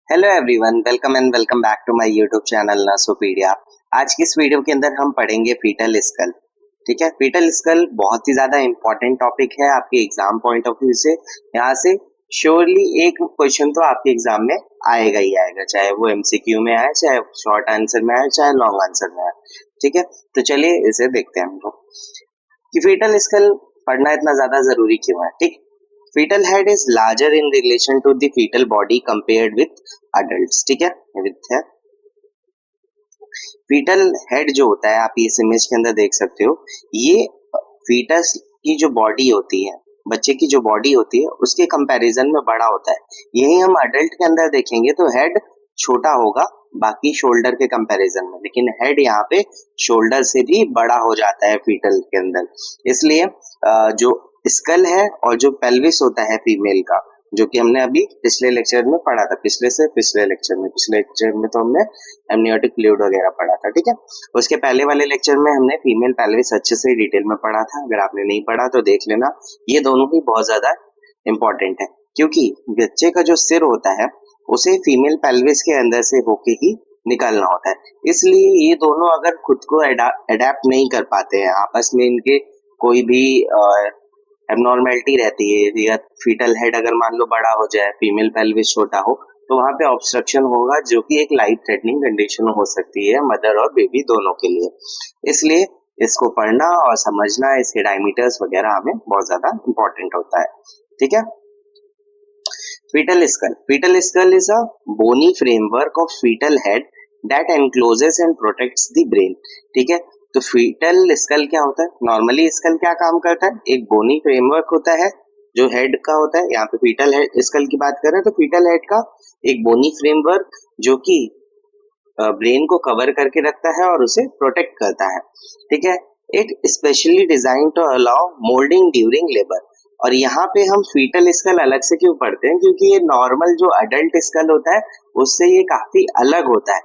Hello everyone, welcome back to my YouTube channel Nasopedia. आज की इस वीडियो के अंदर हम पढ़ेंगे फीटल स्कल। ठीक है, फीटल स्कल बहुत ही ज्यादा इंपॉर्टेंट टॉपिक है आपके एग्जाम पॉइंट ऑफ व्यू से। यहाँ से श्योरली एक क्वेश्चन तो आपके एग्जाम में आएगा ही आएगा, चाहे वो एमसीक्यू में आए, चाहे शॉर्ट आंसर में आए, चाहे लॉन्ग आंसर में आए। ठीक है, तो चलिए इसे देखते हैं हम लोग कि फीटल स्कल पढ़ना इतना ज्यादा जरूरी क्यों है। ठीक, fetal head is larger in relation to the fetal body compared with adults। ठीक है, विथ है fetal head जो होता है, आप इस इमेज के अंदर देख सकते हो, ये फीटस की जो बॉडी होती है, बच्चे की जो बॉडी होती है, उसके कंपैरिजन में बड़ा होता है। यही हम अडल्ट के अंदर देखेंगे तो हेड छोटा होगा बाकी शोल्डर के कंपैरिजन में, लेकिन हेड यहाँ पे शोल्डर से भी बड़ा हो जाता है फीटल के अंदर। इसलिए जो स्कल है और जो पेल्विस होता है फीमेल का, जो कि हमने अभी पिछले लेक्चर में पढ़ा था, पिछले लेक्चर में तो हमने एमनियोटिक फ्लूइड वगैरह पढ़ा था। ठीक है, उसके पहले वाले लेक्चर में हमने फीमेल पेल्विस अच्छे से डिटेल में पढ़ा था। अगर आपने नहीं पढ़ा तो देख लेना, ये दोनों ही बहुत ज्यादा इंपॉर्टेंट है, क्योंकि बच्चे का जो सिर होता है उसे फीमेल पेल्विस के अंदर से होके ही निकलना होता है। इसलिए ये दोनों अगर खुद को अडेप्ट नहीं कर पाते हैं आपस में, इनके कोई भी एबनॉर्मेलिटी रहती है, या फीटल हेड अगर मान लो बड़ा हो जाए, फीमेल पेल्विस छोटा हो, तो वहां पे ऑब्स्ट्रक्शन होगा, जो कि एक लाइफ थ्रेटनिंग कंडीशन हो सकती है मदर और बेबी दोनों के लिए। इसलिए इसको पढ़ना और समझना, इसके डायमीटर्स वगैरह हमें बहुत ज्यादा इंपॉर्टेंट होता है। ठीक है, fetal skull is a bony framework of fetal head that encloses and protects the brain। ठीक है, तो फीटल स्कल क्या होता है? नॉर्मली स्कल क्या काम करता है? एक बोनी फ्रेमवर्क होता है जो हेड का होता है। यहाँ पे फीटल हेड स्कल की बात कर रहे हैं, तो फीटल हेड का एक बोनी फ्रेमवर्क जो कि ब्रेन को कवर करके रखता है और उसे प्रोटेक्ट करता है। ठीक है, it specially design to allow moulding during labour. और यहाँ पे हम फीटल स्कल अलग से क्यों पढ़ते हैं? क्योंकि ये नॉर्मल जो अडल्ट स्कल होता है उससे ये काफी अलग होता है।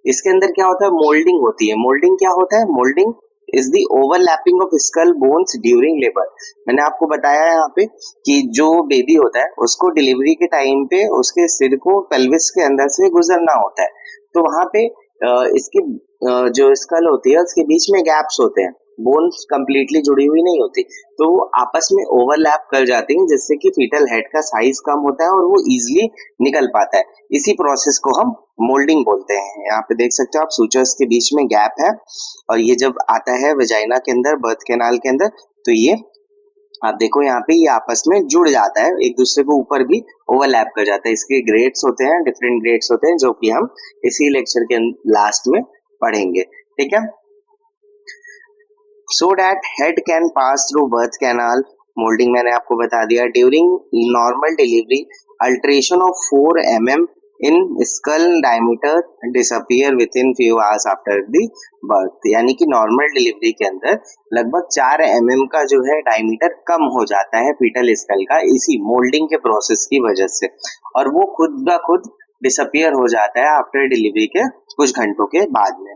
इसके अंदर क्या होता है? मोल्डिंग होती है। मोल्डिंग क्या होता है? Moulding is the overlapping of skull bones during labour. मैंने आपको बताया यहाँ पे कि जो बेबी होता है उसको डिलीवरी के टाइम पे उसके सिर को पेल्विस के अंदर से गुजरना होता है, तो वहां पे इसकी जो स्कल होती है उसके बीच में गैप्स होते हैं, बोन्स कंप्लीटली जुड़ी हुई नहीं होती, तो वो आपस में ओवरलैप कर जाती हैं, जिससे कि फीटल हेड का साइज कम होता है और वो इजीली निकल पाता है। इसी प्रोसेस को हम मोल्डिंग बोलते हैं। यहाँ पे देख सकते हो आप, सूचर्स के बीच में गैप है, और ये जब आता है वजाइना के अंदर, बर्थ कैनाल के अंदर, तो ये आप देखो यहाँ पे ये आपस में जुड़ जाता है, एक दूसरे को ऊपर भी ओवरलैप कर जाता है। इसके ग्रेड्स होते हैं, डिफरेंट ग्रेड्स होते हैं, जो कि हम इसी लेक्चर के लास्ट में पढ़ेंगे। ठीक है, so that head can pass through birth canal, molding मैंने आपको बता दिया। During normal delivery alteration of 4 mm in school diameter disappear with in few hours after the birth. यानी कि नॉर्मल डिलीवरी के अंदर लगभग 4 mm का जो है डायमीटर कम हो जाता है फीटल स्कल का, इसी मोल्डिंग के प्रोसेस की वजह से, और वो खुद ब खुद डिसअपियर हो जाता है आफ्टर डिलीवरी के कुछ घंटों के बाद में।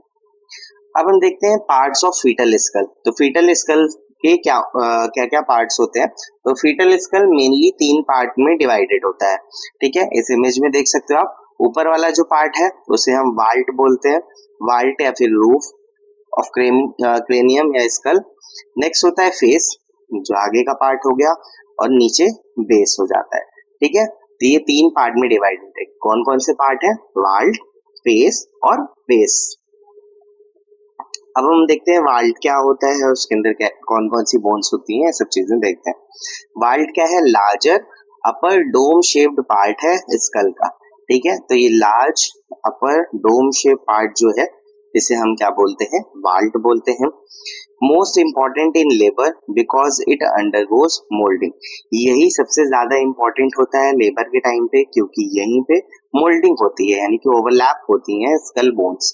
अब हम देखते हैं पार्ट्स ऑफ फीटल स्कल। तो फीटल स्कल के क्या क्या पार्ट्स होते हैं? तो फीटल स्कल मेनली 3 पार्ट में डिवाइडेड होता है। ठीक है, इस इमेज में देख सकते हो आप, ऊपर वाला जो पार्ट है उसे हम वाल्ट बोलते हैं, वाल्ट या फिर रूफ ऑफ क्रेनियम या स्कल। नेक्स्ट होता है फेस, जो आगे का पार्ट हो गया, और नीचे बेस हो जाता है। ठीक है, तो ये 3 पार्ट में डिवाइडेड है। कौन कौन से पार्ट है? वाल्ट, फेस और बेस। अब हम देखते हैं वाल्ट क्या होता है, उसके अंदर क्या कौन कौन सी बोन्स होती हैं, सब चीजें देखते हैं। वाल्ट क्या है? लार्जर अपर डोम शेप्ड पार्ट है स्कल का। ठीक है, तो ये लार्ज अपर डोम शेप पार्ट जो है, इसे हम क्या बोलते हैं? वाल्ट बोलते हैं। Most important in labour because it undergoes moulding. यही सबसे ज्यादा इम्पोर्टेंट होता है लेबर के टाइम पे, क्योंकि यहीं पे मोल्डिंग होती है, यानी कि ओवरलैप होती है स्कल बोन्स।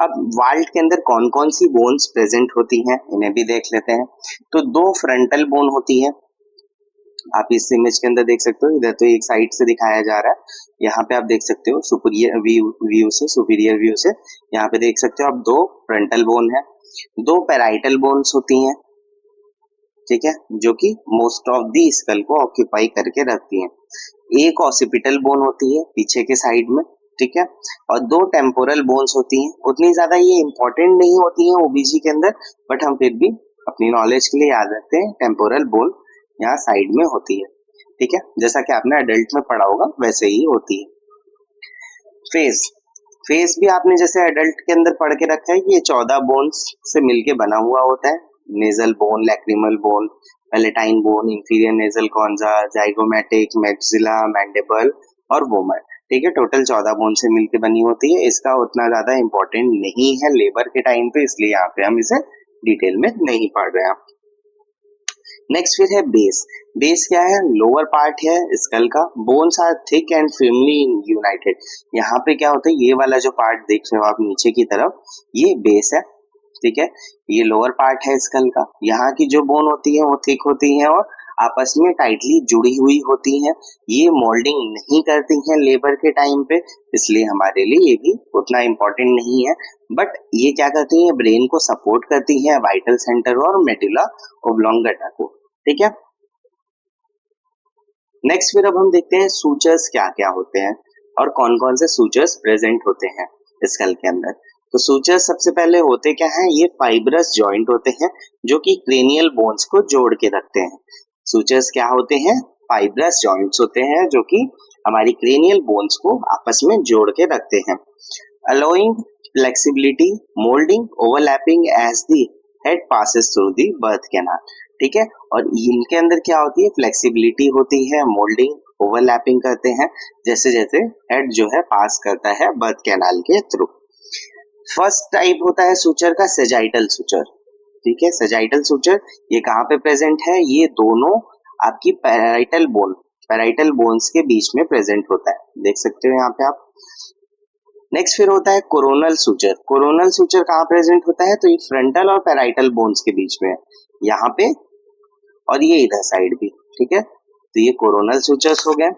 अब वाल्ट के अंदर कौन कौन सी बोन्स प्रेजेंट होती हैं, इन्हें भी देख लेते हैं। तो 2 फ्रंटल बोन होती है, आप इस इमेज के अंदर देख सकते हो। इधर तो एक साइड से दिखाया जा रहा है, यहाँ पे आप देख सकते हो सुपीरियर व्यू से यहाँ पे देख सकते हो आप 2 फ्रंटल बोन है। 2 पैराइटल बोन्स होती हैं, ठीक है, जो कि मोस्ट ऑफ दी स्कल को ऑक्यूपाई करके रखती हैं। एक ऑसिपिटल बोन होती है पीछे के साइड में, ठीक है, और दो टेम्पोरल बोन्स होती हैं। उतनी ज्यादा ये इंपॉर्टेंट नहीं होती है ओबीजी के अंदर, बट हम फिर भी अपनी नॉलेज के लिए याद रखते हैं, टेम्पोरल बोन यहाँ साइड में होती है, ठीक है, जैसा कि आपने अडल्ट में पढ़ा होगा वैसे ही होती है। फेस, फेस भी आपने जैसे अडल्ट के अंदर पढ़ के रखा है कि ये 14 बोन्स से मिलके बना हुआ होता है। Nasal bone, lacrimal bone, palatine bone, inferior nasal concha, zygomatic, maxilla, mandible और वोमर, ठीक है, टोटल 14 बोन से मिलके बनी होती है। इसका उतना ज्यादा इंपॉर्टेंट नहीं है लेबर के टाइम पे, इसलिए यहाँ पे हम इसे डिटेल में नहीं पढ़ रहे हैं। नेक्स्ट फिर है बेस। बेस क्या है? लोअर पार्ट है स्कल का। Bones are thick and firmly united. यहाँ पे क्या होता है, ये वाला जो पार्ट देख रहे हो आप नीचे की तरफ, ये बेस है, ठीक है, ये लोअर पार्ट है स्कल का। यहाँ की जो बोन होती है वो थिक होती है और आपस में टाइटली जुड़ी हुई होती हैं। ये मोल्डिंग नहीं करती हैं लेबर के टाइम पे, इसलिए हमारे लिए ये भी उतना इम्पोर्टेंट नहीं है। बट ये क्या करती हैं, ब्रेन को सपोर्ट करती हैं, वाइटल सेंटर और मेडुला ओब्लोंगेटा को, ठीक है। नेक्स्ट फिर अब हम देखते हैं सूचर्स क्या क्या होते हैं और कौन कौन से सूचर्स प्रेजेंट होते हैं स्कल के अंदर। तो सूचर्स सबसे पहले होते क्या हैं, ये फाइब्रस जॉइंट होते हैं जो कि क्रेनियल बोन्स को जोड़ के रखते हैं। सूचर्स क्या होते हैं? फाइब्रस जॉइंट्स होते हैं जो कि हमारी क्रेनियल बोन्स को आपस में जोड़ के रखते हैं। Allowing flexibility, moulding, overlapping as the head passes through the birth canal, ठीक है। और इनके अंदर क्या होती है, फ्लेक्सिबिलिटी होती है, मोल्डिंग, ओवरलैपिंग करते हैं जैसे जैसे हेड जो है पास करता है बर्थ कैनाल के थ्रू। फर्स्ट टाइप होता है सूचर का सेजाइटल सूचर, ठीक है। सेजाइटल सूचर ये कहाँ पे प्रेजेंट है, ये दोनों आपकी पैराइटल बोन्स के बीच में प्रेजेंट होता है, देख सकते हो यहाँ पे आप। नेक्स्ट फिर होता है कोरोनल सूचर। कोरोनल सूचर कहाँ प्रेजेंट होता है, तो ये फ्रंटल और पैराइटल बोन्स के बीच में है, यहाँ पे और ये इधर साइड भी, ठीक है, तो ये कोरोनल सूचर्स हो गए।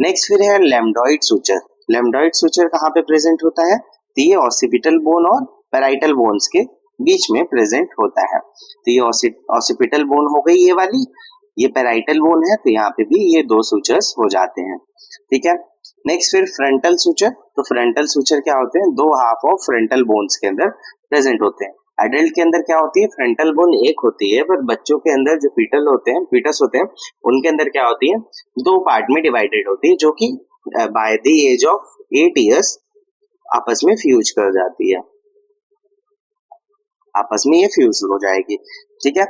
नेक्स्ट फिर है लैम्डॉइड सूचर। लैम्डॉइड सूचर कहाँ पे प्रेजेंट होता है, तो ये ऑसिपिटल बोन और पैराइटल बोन्स के बीच में प्रेजेंट होता है। तो ये ऑसिपिटल बोन हो गई ये वाली, ये पैराइटल बोन है, तो यहाँ पे भी ये दो सूचर्स हो जाते हैं, ठीक है। नेक्स्ट फिर फ्रंटल सूचर। तो फ्रंटल सूचर क्या होते हैं, दो हाफ ऑफ फ्रंटल बोन्स के अंदर प्रेजेंट होते हैं। एडल्ट के अंदर क्या होती है, फ्रंटल बोन एक होती है, पर बच्चों के अंदर जो फीटस होते हैं, उनके अंदर क्या होती है, दो पार्ट में डिवाइडेड होती है, जो कि by the age of 8 years आपस में फ्यूज कर जाती है, आपस में ये फ्यूज हो जाएगी, ठीक है।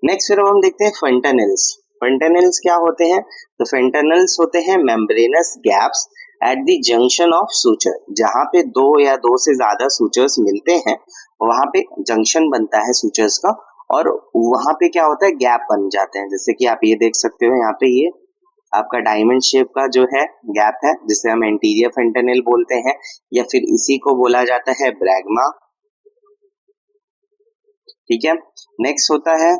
नेक्स्ट फिर हम देखते हैं फंटानेल्स। फंटानेल्स क्या होते हैं, तो फंटानेल्स होते हैं membranes gaps eight the junction of suture. जहां पे दो या दो से ज्यादा सूचर्स मिलते हैं, वहां पे जंक्शन बनता है सूचर्स का, और वहां पे क्या होता है, गैप बन जाते हैं। जैसे कि आप ये देख सकते हो यहाँ पे, ये आपका डायमंड शेप का जो है गैप है, जिसे हम एंटीरियर फंटानेल बोलते हैं, या फिर इसी को बोला जाता है ब्रैगमा, ठीक है। नेक्स्ट होता है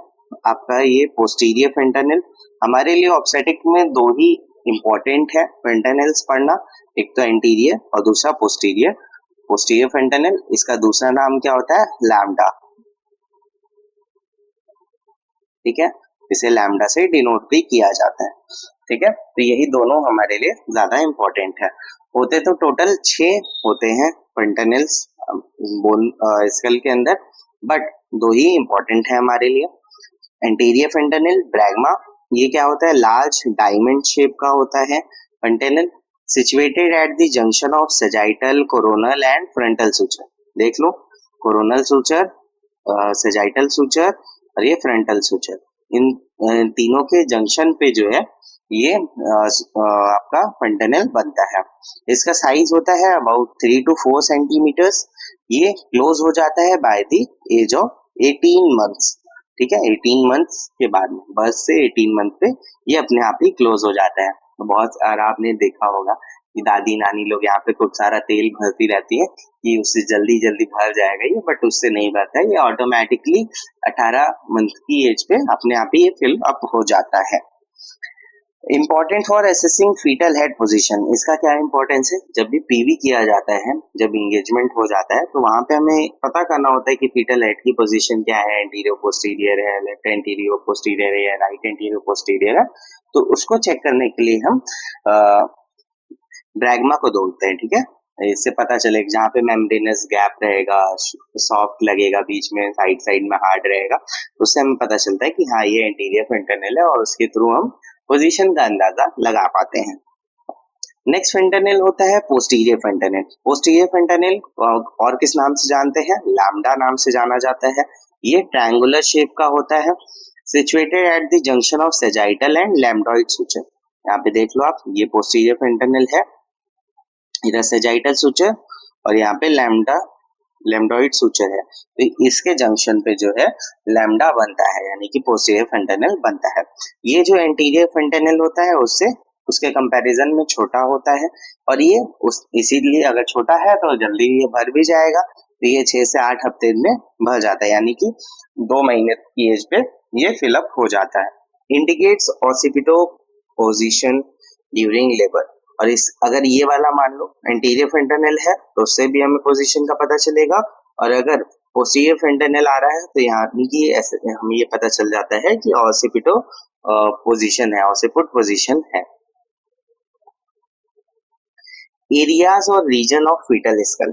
आपका ये पोस्टीरियर फंटानेल। हमारे लिए ऑब्स्टेटिक में दो ही इंपॉर्टेंट है फंटानेल्स पढ़ना, एक तो एंटीरियर और दूसरा पोस्टीरियर। पोस्टीरियर फंटानेल, इसका दूसरा नाम क्या होता है, लैम्डा, ठीक है, इसे लैम्डा से डिनोट भी किया जाता है, ठीक है। तो यही दोनों हमारे लिए ज्यादा इंपॉर्टेंट है। होते तो टोटल 6 होते हैं फंटानेल्स बोन स्कल के अंदर, बट दो ही इंपॉर्टेंट है हमारे लिए। एंटीरियर फंटानेल ब्रैगमा, ये क्या होता है, लार्ज डायमंड शेप का होता है fontanelle, situated at the junction of sagittal, coronal and frontal suture. देख लो, कोरोनल सूचर, सेजाइटल सूचर और ये फ्रंटल सूचर, इन तीनों के जंक्शन पे जो है ये आपका फंटानेल बनता है। इसका साइज होता है अबाउट 3 to 4 सेंटीमीटर्स। ये क्लोज हो जाता है by the age of 18 months, ठीक है, 18 मंथ्स के बाद में, बर्थ से 18 मंथ पे ये अपने आप ही क्लोज हो जाता है। तो बहुत सारा आपने देखा होगा कि दादी नानी लोग यहाँ पे खूब सारा तेल भरती रहती है कि उससे जल्दी जल्दी भर जाएगा ये, बट उससे नहीं भरता है, ये ऑटोमेटिकली 18 मंथ की एज पे अपने आप ही ये फिल अप हो जाता है। Important for assessing foetal head position, इसका क्या इंपॉर्टेंस है? जब भी पीवी किया जाता है, जब इंगेजमेंट हो जाता है, तो वहां पे हमें पता करना होता है कि फीटल हेड की पोजीशन क्या है, एंटीरियर पोस्टीरियर है, लेफ्ट एंटीरियर पोस्टीरियर है या राइट एंटीरियर पोस्टीरियर है। तो उसको चेक करने के लिए हम ब्रैग्मा को ढूंढते हैं, ठीक है। इससे पता चलेगा जहाँ पे मेम्ब्रेनस गैप रहेगा, सॉफ्ट लगेगा, बीच में साइड साइड में हार्ड रहेगा, उससे हमें पता चलता है कि हाँ ये एंटीरियर फिंटरनल है, और उसके थ्रू हम पोजीशन का अंदाजा लगा पाते हैं। नेक्स्ट फिंटरनल होता है पोस्टीरियर फिंटरनल। पोस्टीरियर फिंटरनल और किस नाम से जानते हैं? लैम्डा नाम से जाना जाता है। ये ट्रायंगुलर शेप का होता है, situated at the junction of sagittal and lambdoid suture. यहाँ पे देख लो आप, ये पोस्टीरियर फिंटरनल है, इधर सेजाइटल सुचर और यहाँ पे लैम्डॉइड सुचर है। तो इसके जंक्शन पे जो है लैम्डा बनता है, यानी कि पोस्टीरियर फिंटरनल बनता है। ये जो एंटीरियर फिंटरनल होता है उससे उसके कंपैरिजन में छोटा होता है, और ये इसीलिए अगर छोटा है तो जल्दी ये भर भी जाएगा। तो ये 6 से 8 हफ्ते में भर जाता है, यानी कि 2 महीने की एज पे ये फिलअप हो जाता है। Indicates occipito position during labour. और इस अगर ये वाला मान लो एंटीरियर फिंटरनल है तो उससे भी हमें पोजीशन का पता चलेगा, और अगर पोस्टीरियर फिंटरनल आ रहा है तो यहाँ की ऐसे हमें ये पता चल जाता है कि ऑसिपिटो पोजीशन है, ऑसिपुट पोजीशन है। एरियाज और रीजन ऑफ फीटल स्कल,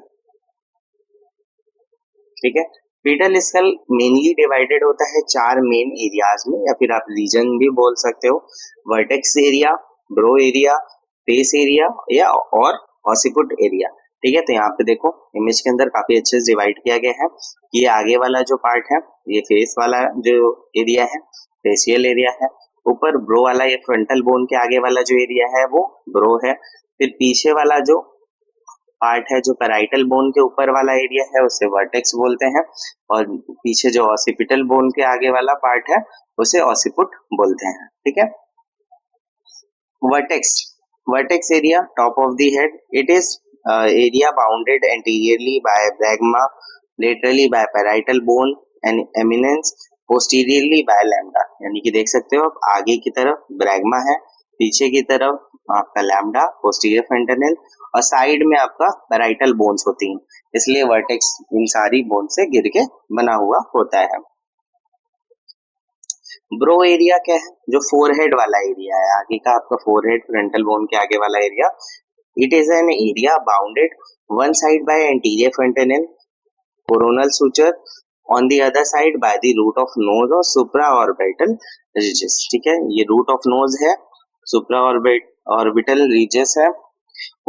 ठीक है। फीटल स्कल मेनली डिवाइडेड होता है 4 मेन एरियाज में, या फिर आप रीजन भी बोल सकते हो। Vertex area, bro area, face area या और ऑसिपुट एरिया, ठीक है। तो यहाँ पे देखो इमेज के अंदर काफी अच्छे से डिवाइड किया गया है। ये आगे वाला जो पार्ट है ये फेस वाला जो एरिया है, फेशियल एरिया है। ऊपर ब्रो वाला, ये फ्रंटल बोन के आगे वाला जो एरिया है वो ब्रो है। फिर पीछे वाला जो पार्ट है, जो पैराइटल बोन के ऊपर वाला एरिया है, उसे वर्टेक्स बोलते हैं, और पीछे जो ऑसिपिटल बोन के आगे वाला पार्ट है उसे ऑसिपुट बोलते हैं, ठीक है। Vertex, vertex area top of the head, it is area bounded anteriorly by bregma, laterally by parietal bone and eminence, posteriorly by lambda। यानी कि देख सकते हो आप, आगे की तरफ ब्रैग्मा है, पीछे की तरफ आपका लैम्डा पोस्टीरियर फिंटरनल, और साइड में आपका पैराइटल बोन्स होती हैं, इसलिए वर्टेक्स इन सारी बोन से गिर के बना हुआ होता है। ब्रो एरिया क्या है? जो फोरहेड वाला एरिया है, आगे का आपका फोरहेड फ्रंटल बोन के आगे वाला area. It is an area bounded one side by anterior frontal coronal suture, on the other side by the root of nose और सुप्रा ऑर्बिटल रिजेस, ठीक है। ये रूट ऑफ नोज है, सुप्रा orbital ridges है,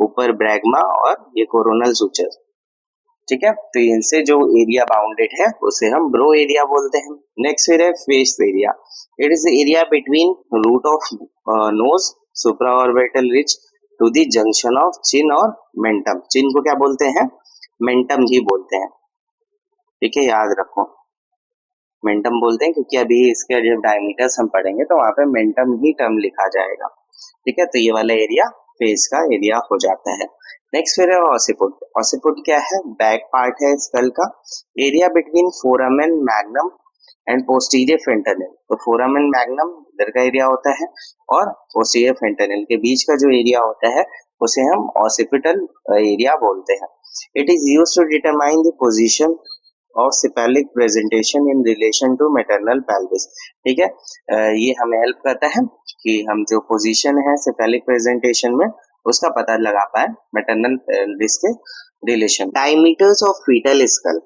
ऊपर ब्रैग्मा और ये कोरोनल सुचर, ठीक है। तो इनसे जो एरिया बाउंडेड है उसे हम ब्रो एरिया बोलते हैं। नेक्स्ट फिर है face area. It is area between root of nose, supra orbital ridge to the junction of chin और मेंटम। चिन को क्या बोलते हैं? मेंटम ही बोलते हैं, ठीक है, याद रखो मेंटम बोलते हैं, क्योंकि अभी इसके जब डायमीटर्स हम पढ़ेंगे तो वहां पे मेंटम ही टर्म लिखा जाएगा, ठीक है। तो ये वाला एरिया फेस का एरिया हो जाता है। नेक्स्ट फिर है ऑसिपुट। ऑसिपुट क्या है? बैक पार्ट है स्कल का, area between foramen magnum and posterior fontanelle. तो फोरामेन मैग्नम इधर का एरिया होता है, और पोस्टीरियर फिंटरनल के बीच का जो एरिया होता है उसे हम ऑसिपिटल एरिया बोलते हैं। It is used to determine the position और cephalic presentation in relation to maternal pelvis, ठीक है। ये हमें हेल्प करता है कि हम जो पोजीशन है सिपेलिक प्रेजेंटेशन में उसका पता लगा पाए मैटरनल पेल्विस के relation. Diameters of foetal skull.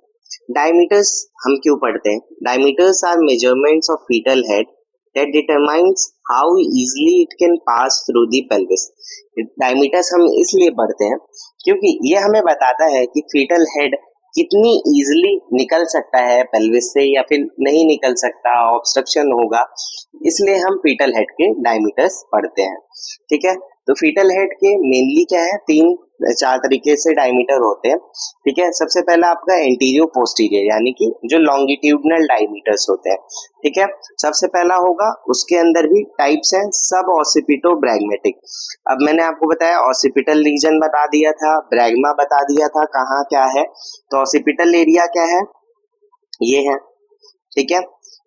Diameters हम क्यों पढ़ते हैं? Diameters are measurements of foetal head that determines how easily it can pass through the pelvis। Diameters हम इसलिए पढ़ते हैं क्योंकि ये हमें बताता है कि फीटल हेड कितनी इजीली निकल सकता है पेल्विस से, या फिर नहीं निकल सकता, ऑब्स्ट्रक्शन होगा, इसलिए हम फीटल हेड के डायमीटर्स पढ़ते हैं, ठीक है। तो फीटल हेड के मेनली क्या है, 3-4 तरीके से डायमीटर होते हैं, ठीक है। सबसे पहला आपका एंटीरियर पोस्टीरियर, यानी कि जो लॉन्गिट्यूडनल डायमीटर्स होते हैं, ठीक है। सबसे पहला होगा, उसके अंदर भी टाइप्स हैं, सब ऑसिपिटो ब्रैग्मेटिक। अब मैंने आपको बताया ऑसिपिटल रीजन बता दिया था, ब्रैग्मा बता दिया था कहाँ क्या है। तो ऑसिपिटल एरिया क्या है? ये है, ठीक है।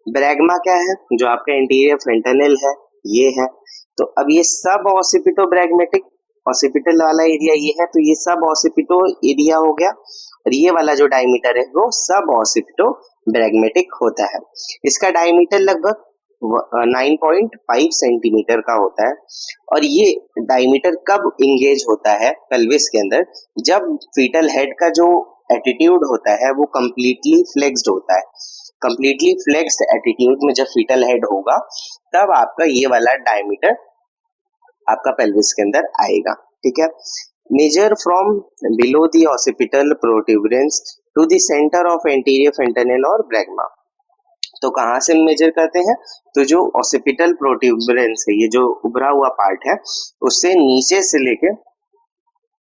ब्रैग्मा क्या है? जो आपका एंटीरियर फ्रंटनल है, ये है। तो अब ये सब ऑसिपिटो ब्रैगमेटिक, ऑसिपिटल वाला एरिया ये है, तो ये सब ऑसिपिटो एरिया हो गया, और ये वाला जो डायमीटर है वो सब ऑसिपिटो ब्रैगमेटिक होता है। इसका डायमीटर लगभग 9.5 सेंटीमीटर का होता है, और ये डायमीटर कब इंगेज होता है पेल्विस के अंदर, जब फीटल हेड का जो एटीट्यूड होता है वो कंप्लीटली फ्लेक्स्ड होता है। कंप्लीटली फ्लेक्स्ड एटीट्यूड में जब फीटल हेड होगा तब आपका ये वाला डायमीटर आपका पेल्विस के अंदर आएगा, ठीक है। Measure from below the occipital protuberance to the centre of anterior fontanelle और ब्रैगमा। तो कहाँ से मेजर करते हैं, तो जो ऑसिपिटल प्रोट्यूबरेंस है, ये जो उभरा हुआ पार्ट है, उससे नीचे से लेके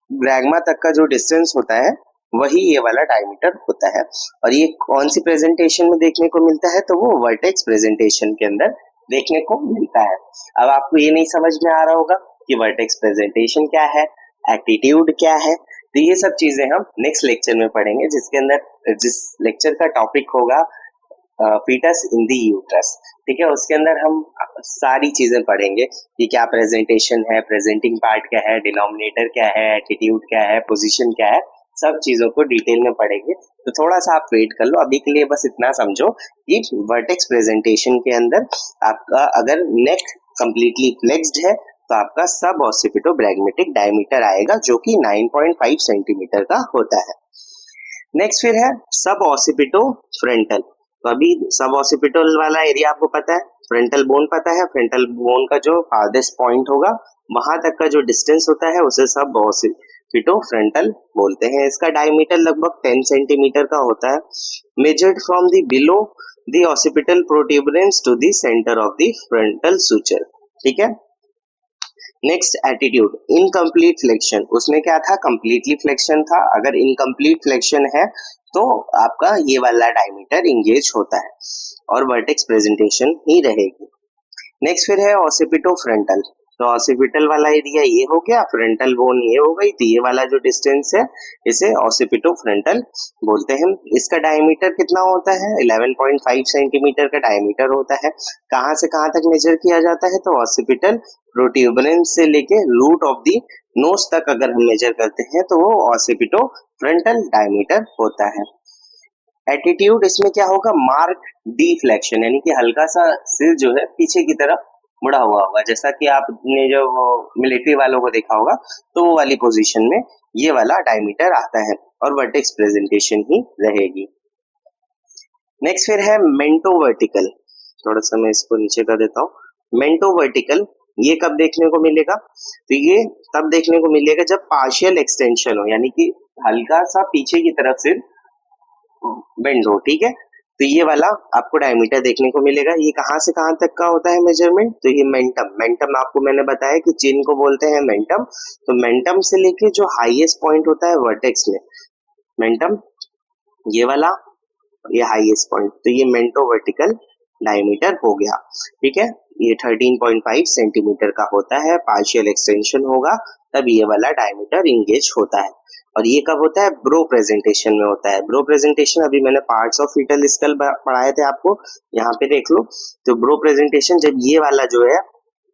ब्रैगमा तक का जो डिस्टेंस होता है वही ये वाला डायमीटर होता है। और ये कौन सी प्रेजेंटेशन में देखने को मिलता है, तो वो वर्टेक्स प्रेजेंटेशन के अंदर देखने को मिलता है। अब आपको ये नहीं समझ में आ रहा होगा कि वर्टेक्स प्रेजेंटेशन क्या है, एटीट्यूड क्या है, तो ये सब चीजें हम नेक्स्ट लेक्चर में पढ़ेंगे, जिसके अंदर जिस लेक्चर का टॉपिक होगा फीटस इन दी यूट्रस, ठीक है। उसके अंदर हम सारी चीजें पढ़ेंगे कि क्या प्रेजेंटेशन है, प्रेजेंटिंग पार्ट क्या है, डिनोमिनेटर क्या है, एटीट्यूड क्या है, पोजीशन क्या है, सब चीजों को डिटेल में पढ़ेंगे। तो थोड़ा सा आप वेट कर लो, अभी के लिए बस इतना समझो कि वर्टेक्स प्रेजेंटेशन के अंदर आपका अगर नेक कंप्लीटली फ्लेक्स्ड है तो आपका सब ऑसिपिटो ब्रैगमेटिक डायमीटर आएगा, जो कि 9.5 सेंटीमीटर का होता है। नेक्स्ट फिर है सब ऑसिपिटो फ्रंटल। तो अभी सब ऑसिपिटल वाला एरिया आपको पता है, फ्रंटल बोन पता है, फ्रंटल बोन का जो फारदेस्ट पॉइंट होगा वहां तक का जो डिस्टेंस होता है उसे सब ऑसिपिटो फ्रंटल बोलते हैं। इसका डायमीटर लगभग 10 सेंटीमीटर का होता है। Measured from the below the occipital protuberance to the centre of the frontal suture, ठीक है। नेक्स्ट एटीट्यूड, इनकम्प्लीट फ्लेक्शन, उसमें क्या था, कंप्लीटली फ्लेक्शन था। अगर इनकम्प्लीट फ्लेक्शन है तो आपका ये वाला डायमीटर इंगेज होता है और वर्टेक्स प्रेजेंटेशन ही रहेगी। नेक्स्ट फिर है ऑसिपिटो फ्रंटल। तो ऑसिपिटल वाला एरिया ये हो गया, फ्रंटल बोन ये हो गई, तो ये वाला जो डिस्टेंस है इसे ऑसिपिटो फ्रंटल बोलते हैं। इसका डायमीटर कितना होता है, 11.5 सेंटीमीटर का डायमीटर होता है। कहाँ से कहाँ तक मेजर किया जाता है, तो ऑसिपिटल प्रोट्यूबरेंस से लेके रूट ऑफ दी नोज तक अगर हम मेजर करते हैं तो वो ऑसिपिटो फ्रंटल डायमीटर होता है। एटीट्यूड, इसमें क्या होगा, मार्क डिफ्लेक्शन, यानी कि हल्का सा सिर जो है पीछे की तरफ मुड़ा हुआ होगा, जैसा कि आपने जो मिलिट्री वालों को देखा होगा, तो वो वाली पोजीशन में ये वाला डायमीटर आता है और वर्टेक्स प्रेजेंटेशन ही रहेगी। नेक्स्ट फिर है मेंटो वर्टिकल। थोड़ा सा मैं इसको नीचे कर देता हूँ। मेंटो वर्टिकल ये कब देखने को मिलेगा, तो ये तब देखने को मिलेगा जब पार्शियल एक्सटेंशन हो, यानी कि हल्का सा पीछे की तरफ से बेंड हो, ठीक है। तो ये वाला आपको डायमीटर देखने को मिलेगा। ये कहाँ से कहाँ तक का होता है मेजरमेंट, तो ये मेंटम, मेंटम आपको मैंने बताया कि चिन को बोलते हैं मेंटम, तो मेंटम से लेके जो हाईएस्ट पॉइंट होता है वर्टेक्स में, मेंटम ये वाला, ये हाईएस्ट पॉइंट, तो ये मेंटो वर्टिकल डायमीटर हो गया, ठीक है। ये 13.5 सेंटीमीटर का होता है, पार्शियल एक्सटेंशन होगा तब ये वाला डायमीटर इंगेज होता है। और ये कब होता है, ब्रो प्रेजेंटेशन में होता है। ब्रो प्रेजेंटेशन अभी मैंने पार्ट्स ऑफ फीटल स्कल पढ़ाए थे आपको, यहाँ पे देख लो। तो ब्रो प्रेजेंटेशन जब ये वाला जो है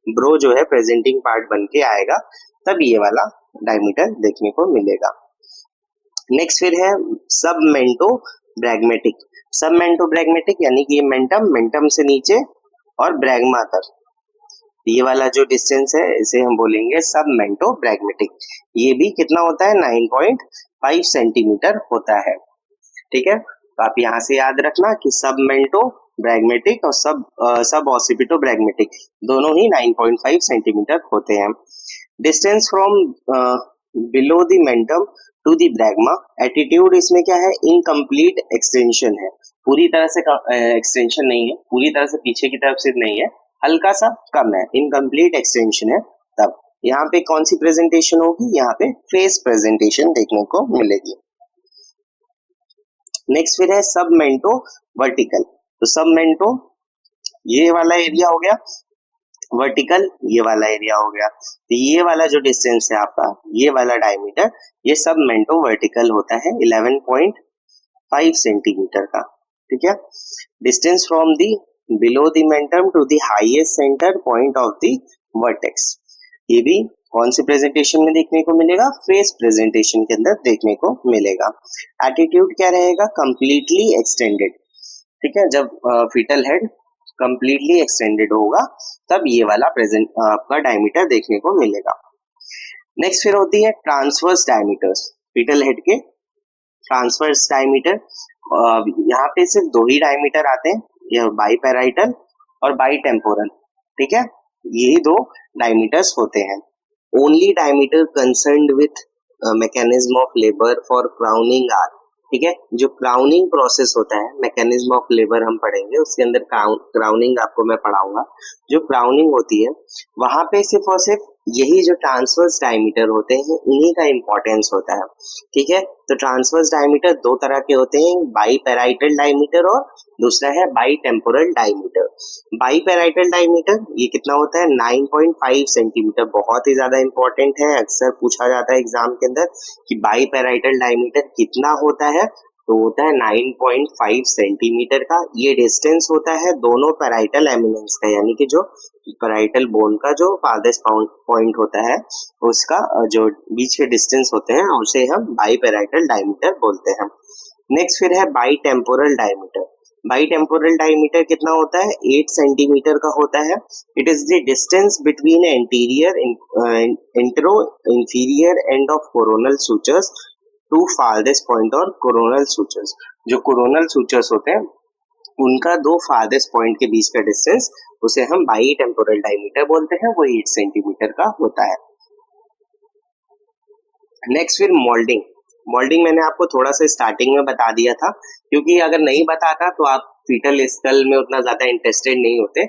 ब्रो जो है प्रेजेंटिंग पार्ट बन के आएगा तब ये वाला डायमीटर देखने को मिलेगा। नेक्स्ट फिर है सबमेंटो ब्रैगमेटिक। सबमेंटो ब्रैगमेटिक यानी कि ये मेंटम से नीचे और ब्रैगमा तक, ये वाला जो डिस्टेंस है इसे हम बोलेंगे सबमेंटो ब्रैगमेटिक। ये भी कितना होता है, 9.5 सेंटीमीटर होता है, ठीक है। तो आप यहाँ से याद रखना कि सबमेंटो ब्रैगमेटिक और सब ऑसिपिटो ब्रैगमेटिक दोनों ही 9.5 सेंटीमीटर होते हैं। Distance from below the mentum to the bregma, attitude इसमें क्या है, इनकम्प्लीट एक्सटेंशन है, पूरी तरह से एक्सटेंशन नहीं है, पूरी तरह से पीछे की तरफ से नहीं है, हल्का सा कम है, इनकम्प्लीट एक्सटेंशन है। तब यहाँ पे कौन सी प्रेजेंटेशन होगी, यहाँ पे फेस प्रेजेंटेशन देखने को मिलेगी। नेक्स्ट फिर है सबमेंटो वर्टिकल। तो सबमेंटो ये वाला एरिया हो गया, वर्टिकल ये वाला एरिया हो गया। तो ये वाला जो डिस्टेंस है आपका, ये वाला डायमीटर, ये सबमेंटो वर्टिकल होता है 11.5 सेंटीमीटर का, ठीक है। Distance from the below the mentum to the highest centre point of the vertex. ये भी कौन सी प्रेजेंटेशन में देखने को मिलेगा? फेस प्रेजेंटेशन के अंदर देखने को मिलेगा। एटीट्यूड क्या रहेगा? Completely extended. ठीक है, जब फीटल हेड कंप्लीटली एक्सटेंडेड होगा तब ये वाला प्रेजेंट आपका डायमीटर देखने को मिलेगा। नेक्स्ट फिर होती है ट्रांसवर्स डायमीटर्स। फीटल हेड के ट्रांसवर्स डायमीटर, यहाँ पे सिर्फ दो ही डायमीटर आते हैं, यह बाईपैराइटल और बाईटेम्पोरल। ठीक है, यही दो डायमीटर्स होते हैं। Only diameter concerned with mechanism of labour for crowning are. ठीक है, जो क्राउनिंग प्रोसेस होता है, मैकेनिज्म ऑफ लेबर हम पढ़ेंगे, उसके अंदर क्राउनिंग आपको मैं पढ़ाऊंगा। जो क्राउनिंग होती है वहां पे सिर्फ और सिर्फ यही जो ट्रांसवर्स डायमीटर होते हैं इन्हीं का इंपॉर्टेंस होता है। ठीक है, तो ट्रांसवर्स डायमीटर दो तरह के होते हैं, बाईपैराइटल डायमीटर और दूसरा है बाईटेम्पोरल डायमीटर। बाईपैराइटल डायमीटर ये कितना होता है? 9.5 सेंटीमीटर। बहुत ही ज्यादा इंपॉर्टेंट है, अक्सर पूछा जाता है एग्जाम के अंदर कि बाईपैराइटल डायमीटर कितना होता है, तो होता है 9.5 सेंटीमीटर का। ये डिस्टेंस होता है दोनों पैराइटल एमिनेंस का, यानी कि जो पैराइटल बोन का जो फारदेस्ट पॉइंट होता है उसका जो बीच के डिस्टेंस होते हैं उसे हम बाईपैराइटल डायमीटर बोलते हैं। नेक्स्ट फिर है बाईटेम्पोरल डायमीटर। बाईटेम्पोरल डायमीटर कितना होता है? 8 सेंटीमीटर का होता है। It is the distance between anterior intro inferior end of coronal sutures to farthest point और कोरोनल सूचर्स। जो कोरोनल सूचर्स होते हैं उनका दो फारदेस्ट पॉइंट के बीच का डिस्टेंस उसे हम बाईटेम्पोरल डायमीटर बोलते हैं, वो 8 सेंटीमीटर का होता है। नेक्स्ट फिर मोल्डिंग। मोल्डिंग मैंने आपको थोड़ा सा स्टार्टिंग में बता दिया था, क्योंकि अगर नहीं बताता तो आप फीटल स्कल में उतना ज्यादा इंटरेस्टेड नहीं होते।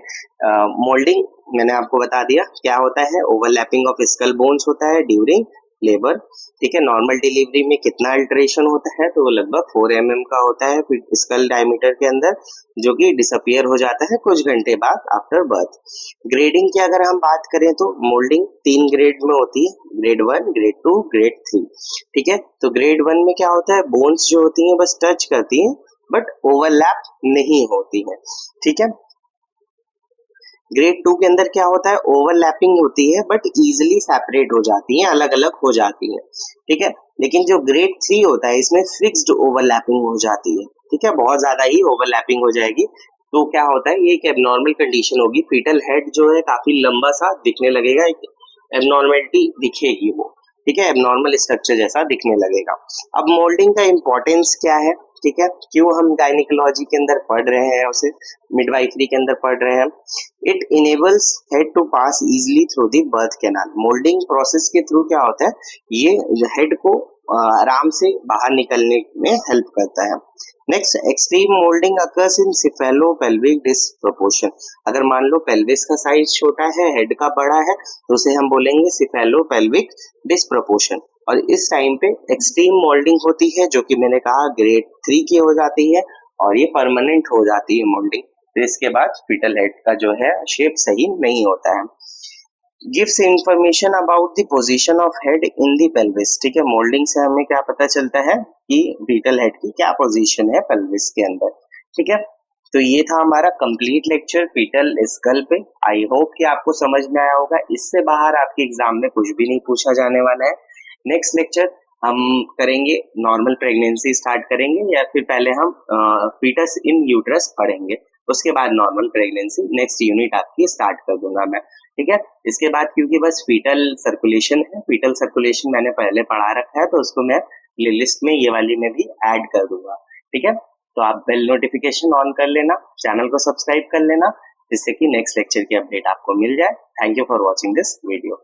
मोल्डिंग मैंने आपको बता दिया क्या होता है। ओवरलैपिंग ऑफ स्कल बोन्स होता है ड्यूरिंग लेबर। ठीक है, नॉर्मल डिलीवरी में कितना अल्टरेशन होता है? तो वो लगभग 4 mm का होता है स्कल डायमीटर के अंदर, जो कि डिसअपियर हो जाता है कुछ घंटे बाद आफ्टर बर्थ। ग्रेडिंग की अगर हम बात करें तो मोल्डिंग 3 ग्रेड में होती है, ग्रेड 1, ग्रेड 2, ग्रेड 3। ठीक है, तो ग्रेड 1 में क्या होता है? बोन्स जो होती हैं बस टच करती हैं बट ओवरलैप नहीं होती है। ठीक है, ग्रेड 2 के अंदर क्या होता है? ओवरलैपिंग होती है बट इजीली सेपरेट हो जाती है, अलग अलग हो जाती है। ठीक है, लेकिन जो ग्रेड 3 होता है इसमें फिक्स्ड ओवरलैपिंग हो जाती है। ठीक है, बहुत ज्यादा ही ओवरलैपिंग हो जाएगी। तो क्या होता है? ये एक एबनॉर्मल कंडीशन होगी, फीटल हेड जो है काफी लंबा सा दिखने लगेगा, एक एबनॉर्मलिटी दिखेगी वो। ठीक है, एबनॉर्मल स्ट्रक्चर जैसा दिखने लगेगा। अब मोल्डिंग का इंपॉर्टेंस क्या है? ठीक है, क्यों हम गायनिकोलॉजी के अंदर पढ़ रहे हैं, उसे मिडवाइफरी के अंदर पढ़ रहे हैं? It enables head to pass easily through the birth canal. Moulding process के थ्रू क्या होता है? ये हेड को आराम से बाहर निकलने में हेल्प करता है। Next, extreme moulding occurs in cephalopelvic disproportion. अगर मान लो पेल्विस का साइज छोटा है, हेड का बड़ा है, तो उसे हम बोलेंगे सिफेलोपेल्विक डिस्प्रोपोर्शन। और इस टाइम पे एक्सट्रीम मोल्डिंग होती है, जो कि मैंने कहा ग्रेड 3 की हो जाती है और ये परमानेंट हो जाती है मोल्डिंग। तो इसके बाद फीटल हेड का जो है शेप सही नहीं होता है। Gives information about the position of head in the pelvis. ठीक है, मोल्डिंग से हमें क्या पता चलता है कि फीटल हेड की क्या पोजीशन है पेल्विस के अंदर। ठीक है, तो ये था हमारा कंप्लीट लेक्चर फीटल स्कल पे। आई होप कि आपको समझ में आया होगा। इससे बाहर आपके एग्जाम में कुछ भी नहीं पूछा जाने वाला है। नेक्स्ट लेक्चर हम करेंगे नॉर्मल प्रेगनेंसी स्टार्ट करेंगे, या फिर पहले हम फीटस इन यूट्रस पढ़ेंगे, उसके बाद नॉर्मल प्रेगनेंसी नेक्स्ट यूनिट आपकी स्टार्ट कर दूंगा मैं। ठीक है, इसके बाद क्योंकि बस फीटल सर्कुलेशन है, फीटल सर्कुलेशन मैंने पहले पढ़ा रखा है, तो उसको मैं प्लेलिस्ट में ये वाली में भी ऐड कर दूंगा। ठीक है, तो आप बेल नोटिफिकेशन ऑन कर लेना, चैनल को सब्सक्राइब कर लेना, जिससे कि नेक्स्ट लेक्चर की अपडेट आपको मिल जाए। Thank you for watching this video.